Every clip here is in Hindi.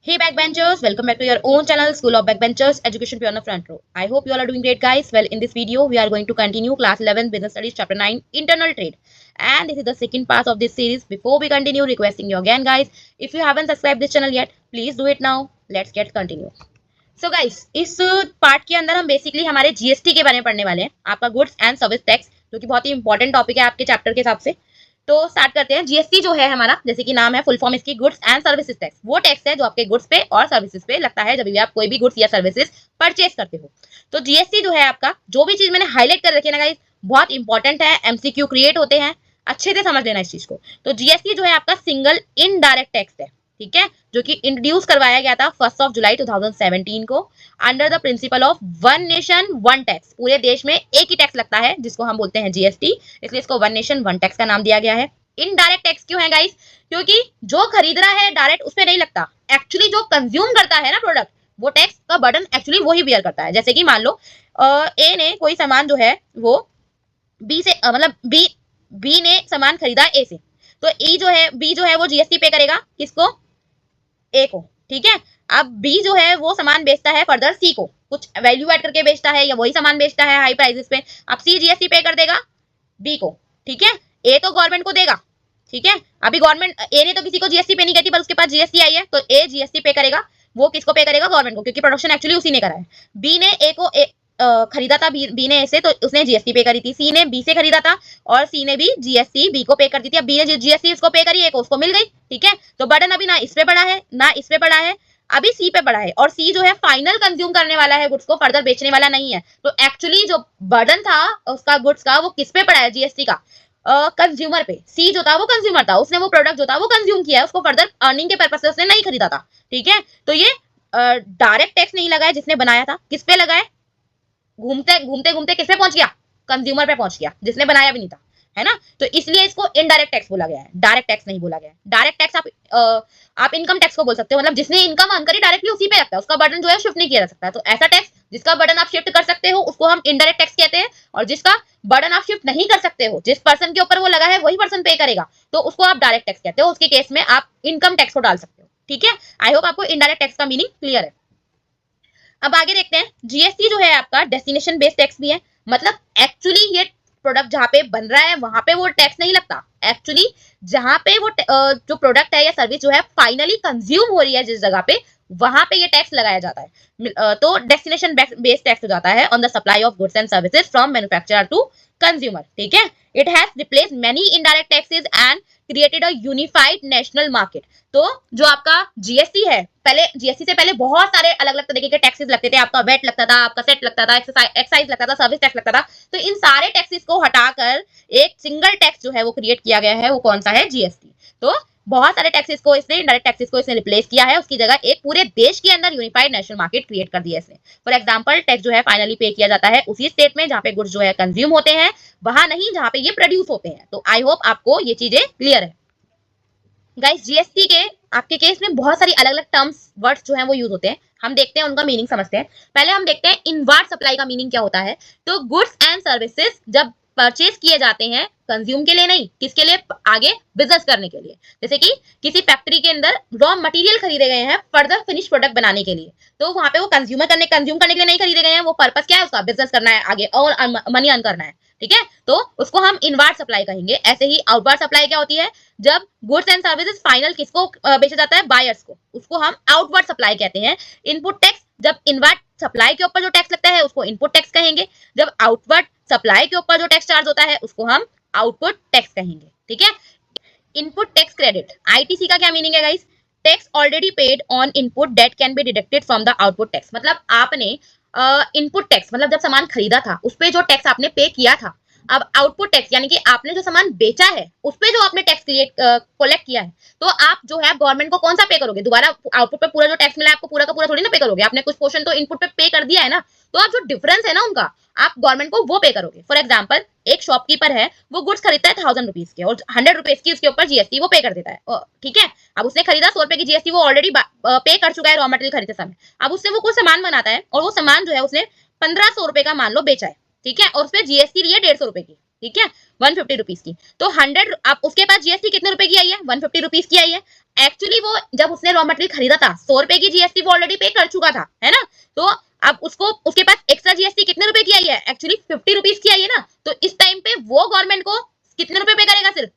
Hey backbenchers, welcome back to your own channel, School of Backbenchers, Education Beyond the Front Row. I hope you all are doing great, guys. Well, in this video, we are going to continue Class 11 Business Studies Chapter 9 Internal Trade. And this is the second part of this series. Before we continue, requesting you again, guys, if you haven't subscribed this channel yet, please do it now. Let's get continue. So guys, इस पार्ट के अंदर हम बेसिकली हमारे जीएसटी के बारे में पढ़ने वाले हैं, आपका गुड्स एंड सर्विस टैक्स, जो कि बहुत ही इंपॉर्टेंट टॉपिक है आपके चैप्टर के हिसाब से। तो स्टार्ट करते हैं। जीएसटी जो है हमारा, जैसे कि नाम है, फुल फॉर्म इसकी गुड्स एंड सर्विसेज टैक्स। वो टैक्स है जो आपके गुड्स पे और सर्विसेज पे लगता है जब भी आप कोई भी गुड्स या सर्विसेज परचेज करते हो। तो जीएसटी जो है आपका, जो भी चीज मैंने हाईलाइट कर रखी है ना गाइस, बहुत इंपॉर्टेंट है, एमसीक्यू क्रिएट होते हैं, अच्छे से समझ लेना इस चीज को। तो जीएसटी जो है आपका सिंगल इनडायरेक्ट टैक्स है, ठीक है, जो कि इंट्रोड्यूस करवाया गया था 1 जुलाई 2017 को under the principle of one nation one tax. पूरे देश में एक ही टैक्स लगता है जिसको हम बोलते हैं जीएसटी, इसलिए इसको वन नेशन वन टैक्स का नाम दिया गया है। इनडायरेक्ट टैक्स क्यों है गाइस? क्योंकि जो खरीद रहा है डायरेक्ट उस पे नहीं लगता, एक्चुअली जो कंज्यूम करता है ना प्रोडक्ट, वो टैक्स का बर्डन एक्चुअली वही बियर करता है। जैसे कि मान लो ए ने कोई सामान जो है वो बी से मतलब बी ने सामान खरीदा ए से, तो ई जो है बी जो है वो जीएसटी पे करेगा किसको? ए को, ठीक है। अब बी जो है वो सामान बेचता है फर्दर सी को, कुछ वैल्यू ऐड करके बेचता है या वही सामान बेचता है हाई प्राइसेस पे। अब सी जीएसटी पे कर देगा बी को, ठीक है। ए तो गवर्नमेंट को देगा, ठीक है। अभी गवर्नमेंट, ए ने तो किसी को जीएसटी पे नहीं करती, पर उसके पास जीएसटी आई है, तो ए जीएसटी पे करेगा। वो किसको पे करेगा? गवर्नमेंट को, क्योंकि प्रोडक्शन एक्चुअली उसी ने करा है। बी ने ए को खरीदा था, बी ने ए से, तो उसने जीएसटी पे करी थी। सी ने बी से खरीदा था और सी ने भी जीएसटी बी को पे कर दी थी। अब बी ने जीएसटी इसको पे करी, ए को उसको मिल गई, ठीक है। तो बर्डन अभी ना इस पे पड़ा है ना इस पे पड़ा है, अभी सी पे पड़ा है। और सी जो है फाइनल कंज्यूम करने वाला है गुड्स को, फर्दर बेचने वाला नहीं है। तो एक्चुअली जो बर्डन था उसका गुड्स का, वो किस पे पड़ा है? जीएसटी का कंज्यूमर पे। सी जो था वो कंज्यूमर था, उसने वो प्रोडक्ट जो था वो कंज्यूम किया है, उसको फर्दर अर्निंग के पर्पस से उसने नहीं खरीदा था, ठीक है। तो ये डायरेक्ट टैक्स नहीं लगा है जिसने बनाया था, किस पे लगा है? घूमते घूमते घूमते किस पे पहुंच गया? कंज्यूमर पे पहुंच गया, जिसने बनाया भी नहीं था, है ना। तो इसलिए इसको इनडायरेक्ट टैक्स बोला गया है, डायरेक्ट टैक्स नहीं बोला गया है। डायरेक्ट टैक्स आप इनकम टैक्स को बोल सकते हो, मतलब जिसने इनकम अर्न करी डायरेक्टली उसी पे लगता है, उसका बर्डन जो है शिफ्ट नहीं किया जा सकता। तो ऐसा टैक्स जिसका बर्डन आप शिफ्ट कर सकते हो उसको हम इनडायरेक्ट टैक्स कहते हैं, और जिसका बर्डन आप शिफ्ट नहीं कर सकते हो, जिस पर्सन के ऊपर वो लगा है वही पर्सन पे करेगा, तो उसको आप डायरेक्ट टैक्स कहते हो। उसके केस में आप इनकम टैक्स को डाल सकते हो, ठीक है। आई होप आपको इनडायरेक्ट टैक्स का मीनिंग क्लियर है। अब आगे देखते हैं। जीएसटी जो है आपका डेस्टिनेशन बेस्ड टैक्स भी है, मतलब एक्चुअली ये प्रोडक्ट जहां पे बन रहा है वहां पे वो टैक्स नहीं लगता। एक्चुअली जहां पे वो जो प्रोडक्ट है या सर्विस जो है फाइनली कंज्यूम हो रही है जिस जगह पे, वहां पे ये टैक्स लगाया जाता है। तो डेस्टिनेशन बेस्ड टैक्स हो जाता है on the supply of goods and services from manufacturer to consumer, ठीक है। It has replaced many indirect taxes and created a unified national market. तो जो आपका जीएसटी है, पहले जीएसटी से पहले बहुत सारे अलग अलग तरीके के टैक्सेस लगते थे। आपका वेट लगता था, आपका सेट लगता था, एक्साइज लगता था, सर्विस टैक्स लगता था। तो इन सारे टैक्सेस को हटाकर एक सिंगल टैक्स जो है वो क्रिएट किया गया है, वो कौन सा है? जीएसटी। तो बहुत सारे टैक्सेस को इसने, इनडायरेक्ट टैक्सेस को इसने रिप्लेस किया है, उसकी जगह एक पूरे देश के अंदर यूनिफाइड नेशनल मार्केट क्रिएट कर दिया इसने। फॉर एग्जांपल, टैक्स जो है फाइनली पे किया जाता है उसी स्टेट में जहां पे गुड्स जो है कंज्यूम होते हैं, वहां नहीं जहां पे ये प्रोड्यूस होते हैं। तो आई होप आपको ये चीजें क्लियर है। गाइस, जीएसटी के आपके केस में बहुत सारी अलग अलग टर्म्स वर्ड्स जो हैं वो यूज होते हैं, हम देखते हैं उनका मीनिंग समझते हैं। पहले हम देखते हैं इनवार्ड सप्लाई का मीनिंग क्या होता है। तो गुड्स एंड सर्विसेज जब परचेज किए जाते हैं, कंज्यूम के लिए नहीं, किसके लिए? आगे बिजनेस करने के लिए। जैसे कि किसी फैक्ट्री के अंदर रॉ मटेरियल खरीदे गए हैं फर्दर फिनिश प्रोडक्ट बनाने के लिए, तो वहां पे वो कंज्यूम करने के लिए नहीं खरीदे गए हैं, वो पर्पस क्या है उसका? बिजनेस करना है आगे और मनी अर्न करना है, ठीक है। तो उसको हम इनवार्ड सप्लाई कहेंगे। ऐसे ही आउटवार्ड सप्लाई क्या होती है? जब गुड्स एंड सर्विसेज फाइनल किसको बेचा जाता है? बायर्स को, उसको हम आउटवार्ड सप्लाई कहते हैं। इनपुट टैक्स, जब इनवार्ड सप्लाई के ऊपर जो टैक्स लगता है उसको इनपुट टैक्स कहेंगे। जब आउटवार्ड सप्लाई के ऊपर जो टैक्स चार्ज होता है उसको हम आउटपुट टैक्स कहेंगे, ठीक है। इनपुट टैक्स क्रेडिट, आईटीसी का क्या मीनिंग है guys? Tax already paid on input that can be deducted from the output tax. मतलब आपने इनपुट टैक्स, मतलब जब सामान खरीदा था उस पे जो टैक्स आपने पे किया था, अब आउटपुट टैक्स यानी कि आपने जो सामान बेचा है उस पे जो आपने टैक्स कलेक्ट किया है, तो आप जो है गवर्नमेंट को कौन सा पे करोगे? दोबारा आउटपुट पे पूरा जो टैक्स मिला है आपको पूरा का पूरा थोड़ी ना पे करोगे, आपने कुछ पोर्शन तो इनपुट पे कर दिया है ना, तो आप जो डिफरेंस है ना उनका, आप गवर्नमेंट को वो पे करोगे। फॉर एग्जाम्पल, एक शॉपकीपर है, वो गुड्स खरीदता है 1000 रुपीज के और 100 रुपीज की उसके ऊपर जीएसटी वो पे कर देता है, ठीक है। अब उसने खरीदा 100 रुपए की जीएसटी वो ऑलरेडी पे कर चुका है रॉ मटेरियल खरीदते समय। अब उससे वो कुछ सामान बनाता है और वो सामान जो है उसने 1500 रुपए का मान लो बेचा है, ठीक है, और उसमें जीएसटी ली है 150 रुपए की, ठीक है, 150 रुपीज की। तो 100, अब उसके पास जीएसटी कितने रुपए की आई है? 150 रुपीज की आई है। एक्चुअली वो जब उसने रॉ मटेरियल खरीदा था 100 रुपए की जीएसटी वो ऑलरेडी पे कर चुका था, है ना। तो अब उसको उसके पास एक्स्ट्रा जीएसटी कितने रुपए की आई है, एक्चुअली 50 रुपीज की आई है ना। तो इस टाइम पे वो गवर्नमेंट को कितने रुपए पे करेगा, सिर्फ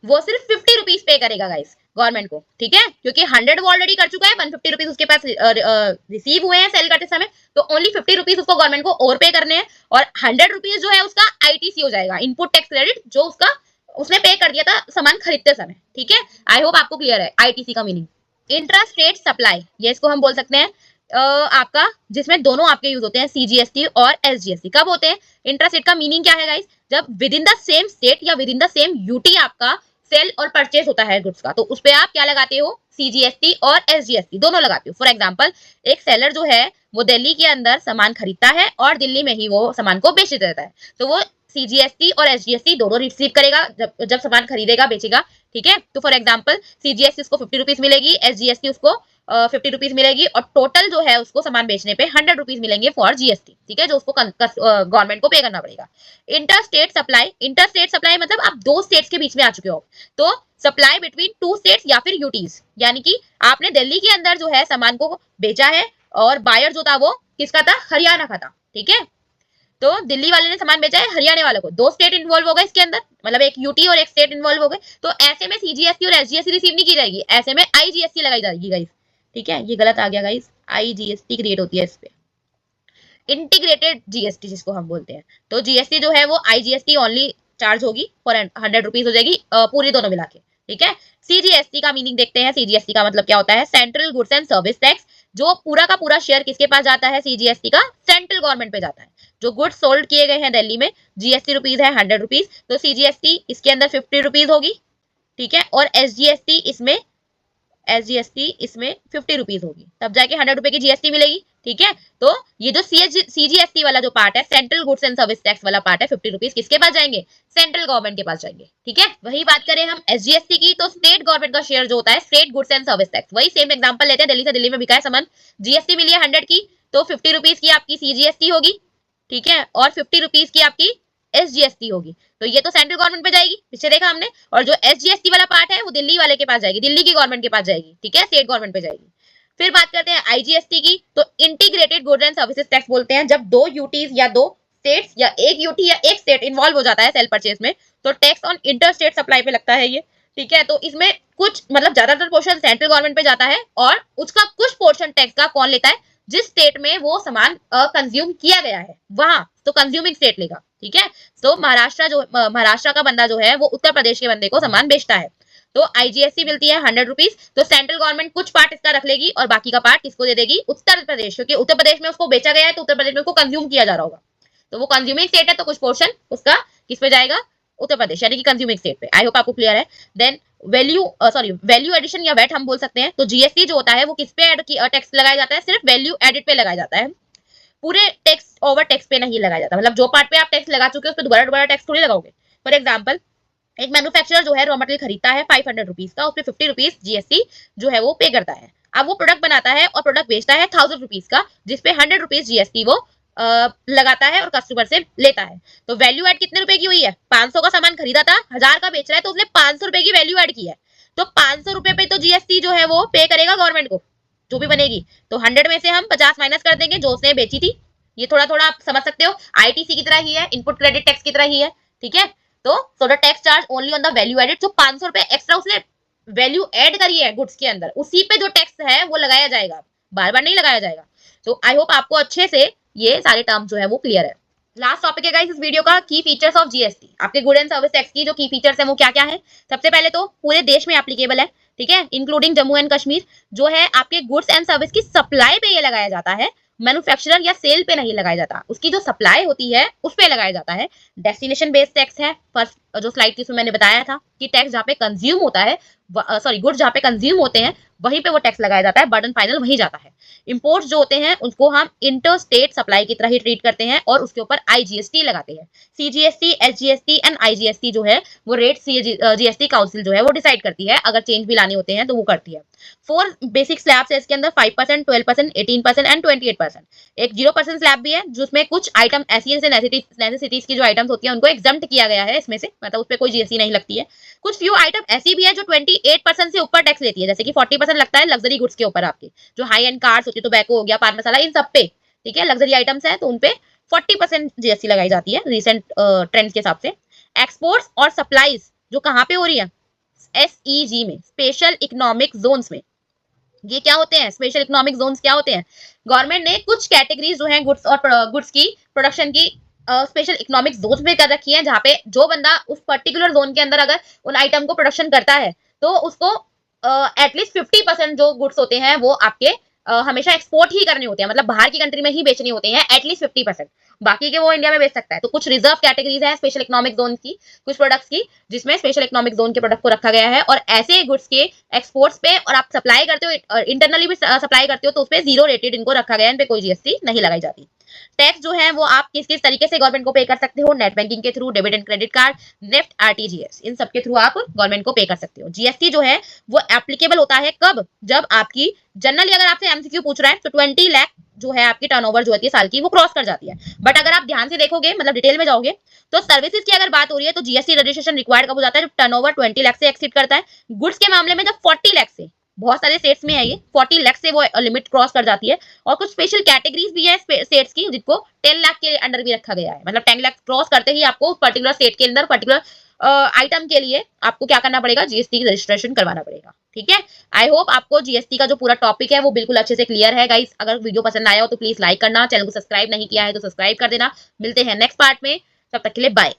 वो सिर्फ 50 रुपीज पे करेगा गाइस गवर्नमेंट को, ठीक है, क्योंकि 100 वो ऑलरेडी कर चुका है, 150 रुपीज उसके पास रिसीव हुए हैं सेल करते समय, तो ओनली 50 रुपीज उसको गवर्नमेंट को और पे करने हैं, और 100 रुपीज जो है उसका आईटीसी हो जाएगा, इनपुट टैक्स क्रेडिट, जो उसका उसने पे कर दिया था सामान खरीदते समय, ठीक है। आई होप आपको क्लियर है आईटीसी का मीनिंग। इंट्रा स्टेट सप्लाई, ये इसको हम बोल सकते हैं आपका, जिसमें दोनों आपके यूज होते हैं, सीजीएसटी और एसजीएसटी। कब होते हैं? इंट्रा स्टेट का मीनिंग क्या है गाइस? जब within the same state या within the same UT आपका सेल और परचेज होता है गुड्स का, तो उस पे आप क्या लगाते हो? सीजीएसटी और एसजीएसटी दोनों लगाते हो। फॉर एग्जांपल, एक सेलर जो है वो दिल्ली के अंदर सामान खरीदता है और दिल्ली में ही वो सामान को बेच देता है, तो वो सीजीएसटी और एसजीएसटी दोनों रिसीव करेगा जब सामान खरीदेगा बेचेगा, ठीक है। तो फॉर एग्जांपल सीजीएसटी उसको 50 रुपीज मिलेगी, एसजीएसटी उसको 50 रुपीज मिलेगी, और टोटल जो है उसको सामान बेचने पे 100 रुपीज मिलेंगे फॉर जीएसटी, ठीक है, जो उसको गवर्नमेंट को पे करना पड़ेगा। इंटर स्टेट सप्लाई मतलब आप दो स्टेट्स के बीच में आ चुके हो, तो सप्लाई बिटवीन टू स्टेट्स या फिर यूटीज, यानी कि आपने दिल्ली के अंदर जो है सामान को बेचा है और बायर जो था वो किसका था? हरियाणा का था, ठीक है। तो दिल्ली वाले ने सामान बेचा है हरियाणा वाले को, दो स्टेट इन्वॉल्व हो गए इसके अंदर, मतलब एक यूटी और एक स्टेट इन्वॉल्व हो गए, तो ऐसे में सीजीएसटी और एसजीएसटी रिसीव नहीं की जाएगी, ऐसे में आईजीएसटी लगाई जाएगी गाइस, ठीक है। ये गलत आ गया गाइस, आईजीएसटी क्रिएट होती है इस पे, इंटीग्रेटेड जीएसटी जिसको हम बोलते हैं। तो जीएसटी जो है वो आईजीएसटी ओनली चार्ज होगी फॉर 100 रुपीज हो जाएगी पूरी दोनों मिला के, ठीक है। सीजीएसटी का मीनिंग देखते हैं। सीजीएसटी का मतलब क्या होता है? Central goods and service tax. जो पूरा का पूरा शेयर किसके पास जाता है? सीजीएसटी का सेंट्रल गवर्नमेंट पे जाता है। जो गुड्स सोल्ड किए गए हैं दिल्ली में, जीएसटी रुपीज है 100 रुपीज, तो सीजीएसटी इसके अंदर 50 रुपीज होगी, ठीक है, और एसजीएसटी इसमें 50 रुपीज होगी, तब जाके 100 रुपए की जीएसटी मिलेगी, ठीक है। तो ये जो सीजीएसटी वाला जो पार्ट है, central goods and service tax वाला पार्ट है, 50 रुपीज किसके पास जाएंगे? सेंट्रल गवर्नमेंट के पास जाएंगे, ठीक है। वही बात करें हम एसजीएसटी की, तो स्टेट गवर्नमेंट का शेयर जो होता है state goods and service tax, वही सेम एग्जांपल लेते हैं, दिल्ली से दिल्ली में बिका है सामान, जीएसटी मिली है 100 की, तो 50 रुपीज की आपकी सीजीएसटी होगी, ठीक है, और 50 रुपीज की आपकी एसजीएसटी होगी। तो ये तो सेंट्रल गवर्नमेंट पे जाएगी, पीछे देखा हमने, और जो एसजीएसटी वाला पार्ट है वो दिल्ली वाले के पास जाएगी, दिल्ली की गवर्नमेंट के पास जाएगी, ठीक है, स्टेट गवर्नमेंट पे जाएगी। फिर बात करते हैं आईजीएसटी की, तो integrated goods and services tax बोलते हैं। जब दो यूटीज या दो स्टेट्स या एक यूटी या एक स्टेट इन्वॉल्व हो जाता है सेल परचेज में, तो tax on inter state supply पे लगता है ये, ठीक है। तो इसमें कुछ मतलब ज्यादातर पोर्शन सेंट्रल गवर्नमेंट पे जाता है, और उसका कुछ पोर्शन टैक्स का कौन लेता है? जिस स्टेट में वो सामान कंज्यूम किया गया है वहां, तो कंज्यूमिंग स्टेट लेगा, ठीक है। तो महाराष्ट्र का बंदा जो है वो उत्तर प्रदेश के बंदे को सामान बेचता है, तो आईजीएसटी मिलती है 100 रुपीज, तो सेंट्रल गवर्नमेंट कुछ पार्ट इसका रख लेगी और बाकी का पार्ट किसको दे देगी? उत्तर प्रदेश, क्योंकि उत्तर प्रदेश में उसको बेचा गया है, तो उत्तर प्रदेश में उसको कंज्यूम किया जा रहा होगा, तो वो कंज्यूमिंग स्टेट है, तो कुछ पोर्शन उसका किस पे जाएगा? उत्तर प्रदेश, यानी कि कंज्यूमिंग स्टेट पे। आई होप आपको क्लियर है। देन वैल्यू एडिशन या वैट हम बोल सकते हैं। तो जीएसटी जो होता है वो किस पे टैक्स लगाया जाता है? सिर्फ वैल्यू एडिड पे लगाया जाता है, पूरे टैक्स ओवर टैक्स पे नहीं लगाया जाता, मतलब जो पार्ट पे आप टैक्स लगा चुके हो उस पे दोबारा टैक्स थोड़ी लगाओगे। फॉर एग्जाम्पल, एक मैन्युफैक्चरर जो है रॉ मटेरियल खरीदता है 500 रुपीज का, उस पर 50 रुपीज जीएसटी जो है वो पे करता है। अब वो प्रोडक्ट बनाता है और प्रोडक्ट बेचता है 1000 रुपीज का, जिसपे 100 रुपीज जीएसटी वो लगाता है और कस्टमर से लेता है। तो वैल्यू एड कितने रुपए की हुई है? 500 का सामान खरीदा था, 1000 का बेच रहा है, तो उसने 500 रुपए की वैल्यू एड की है, तो 500 रुपए पे तो जीएसटी जो है वो पे करेगा गवर्नमेंट को, जो भी बनेगी। तो 100 में से हम 50 माइनस कर देंगे जो उसने बेची थी। ये थोड़ा थोड़ा आप समझ सकते हो, आईटीसी की तरह ही है, इनपुट क्रेडिट टैक्स की तरह ही है, ठीक है। तो the tax charge only on the value added, जो 500 रुपए एक्स्ट्रा उसने वैल्यू एड करी है गुड्स के अंदर, उसी पे जो टैक्स है वो लगाया जाएगा, बार बार नहीं लगाया जाएगा। तो आई होप आपको अच्छे से ये सारे टर्म जो है वो क्लियर है। लास्ट टॉपिक है गाइस इस वीडियो का, की फीचर्स ऑफ जीएसटी। आपके गुड एंड सर्विस टैक्स की जो की फीचर्स है वो क्या क्या है? सबसे पहले तो पूरे देश में एप्लीकेबल है, ठीक है, इंक्लूडिंग जम्मू एंड कश्मीर। जो है आपके गुड्स एंड सर्विस की सप्लाई पे ये लगाया जाता है, मैन्युफैक्चरर या सेल पे नहीं लगाया जाता, उसकी जो सप्लाई होती है उस पे लगाया जाता है। डेस्टिनेशन बेस्ड टैक्स है, फर्स्ट जो स्लाइड थी उसमें मैंने बताया था कि टैक्स जहाँ पे कंज्यूम होता है, गुड्स जहाँ पे कंज्यूम होते हैं वहीं पे वो टैक्स लगाया जाता है, बर्डन फाइनल वहीं जाता है। इंपोर्ट्स जो होते हैं उनको हम इंटर स्टेट सप्लाई की तरह ही ट्रीट करते हैं और उसके ऊपर आईजीएसटी लगाते हैं। सीजीएसटी, एसजीएसटी एंड आईजीएसटी जो है वो रेट जीएसटी काउंसिल जो है वो डिसाइड करती है, अगर चेंज भी लाने होते हैं तो वो करती है। 4 बेसिक स्लैब्स है इसके अंदर, 5%, 12%, 18% एंड 28%। एक 0% स्लैब भी है जिसमें कुछ आइटम ऐसी नेसेसिटीज की जो आइटम्स होती है उनको एग्जम्प्ट किया गया है इसमें से, मतलब उस पर कोई जीएसटी नहीं लगती है। कुछ फ्यू आइटम ऐसी भी है जो 28 जीएसटी 8% से ऊपर टैक्स लेती है, जैसे कि 40% लगता है लग्जरी गुड्स के ऊपर, आपके जो हाई एंड कार्स होती है, टोबैको हो गया, पान मसाला, इन सब पे, ठीक है, लग्जरी आइटम्स है तो उनपे 40% जीएसटी लगाई जाती है रिसेंट ट्रेंड के हिसाब से। एक्सपोर्ट्स और सप्लाईज जो कहाँ पे हो रही है, एसईजी में, स्पेशल इकोनॉमिक जोन्स में। ये क्या होते हैं स्पेशल इकोनॉमिक जोन्स, क्या होते हैं? गवर्नमेंट ने कुछ कैटेगरीज जो है गुड्स और गुड्स की प्रोडक्शन की स्पेशल इकोनॉमिक जोन्स में कर रखी है, जहाँ पे जो बंदा उस पर्टिकुलर जोन के अंदर अगर उन आइटम को प्रोडक्शन करता है तो उसको एटलीस्ट 50% जो गुड्स होते हैं वो आपके हमेशा एक्सपोर्ट ही करने होते हैं, मतलब बाहर की कंट्री में ही बेचने होते हैं एटलीस्ट 50%। बाकी के वो इंडिया में बेच सकता है। तो कुछ रिजर्व कैटेगरीज है स्पेशल इकोनॉमिक जोन की, कुछ प्रोडक्ट्स की, जिसमें स्पेशल इकोनॉमिक जोन के प्रोडक्ट को रखा गया है, और ऐसे गुड्स के एक्सपोर्ट्स पे और आप सप्लाई करते हो, इंटरनली भी सप्लाई करते हो, तो उस पर 0 रेटेड इनको रखा गया है, इन पे कोई जीएसटी नहीं लगाई जाती। टैक्स जो है वो आप किस किस तरीके से गवर्नमेंट को पे कर सकते हो, नेट बैंकिंग के through, debit and credit card, NEFT, RTGS, इन सब के थ्रू आप गवर्नमेंट को पे कर सकते हो। जीएसटी जो है वो एप्लीकेबल होता है कब, जब आपकी जनरली अगर आपसे एमसीक्यू पूछ रहा है तो 20 लाख जो है आपकी टर्नओवर जो होती है साल की, वो क्रॉस कर जाती है। बट अगर आप ध्यान से देखोगे, मतलब डिटेल में जाओगे, तो सर्विसेज की अगर बात हो रही है तो जीएसटी रजिस्ट्रेशन रिक्वायर्ड कब हो जाता है, जब टर्नओवर 20 लाख से एक्सीड करता है। गुड्स के मामले में जब 40 लाख से, बहुत सारे स्टेट्स में है ये, 40 लाख से वो लिमिट क्रॉस कर जाती है। और कुछ स्पेशल कैटेगरीज भी है स्टेट्स की जिनको 10 लाख के अंडर भी रखा गया है, मतलब 10 लाख क्रॉस करते ही आपको पर्टिकुलर स्टेट के अंदर पर्टिकुलर आइटम के लिए आपको क्या करना पड़ेगा, जीएसटी की रजिस्ट्रेशन करवाना पड़ेगा। ठीक है, आई होप आपको जीएसटी का जो पूरा टॉपिक है वो बिल्कुल अच्छे से क्लियर है गाइस। अगर वीडियो पसंद आया हो तो प्लीज लाइक करना, चैनल को सब्सक्राइब नहीं किया है तो सब्सक्राइब कर देना। मिलते हैं नेक्स्ट पार्ट में, तब तक के लिए बाय।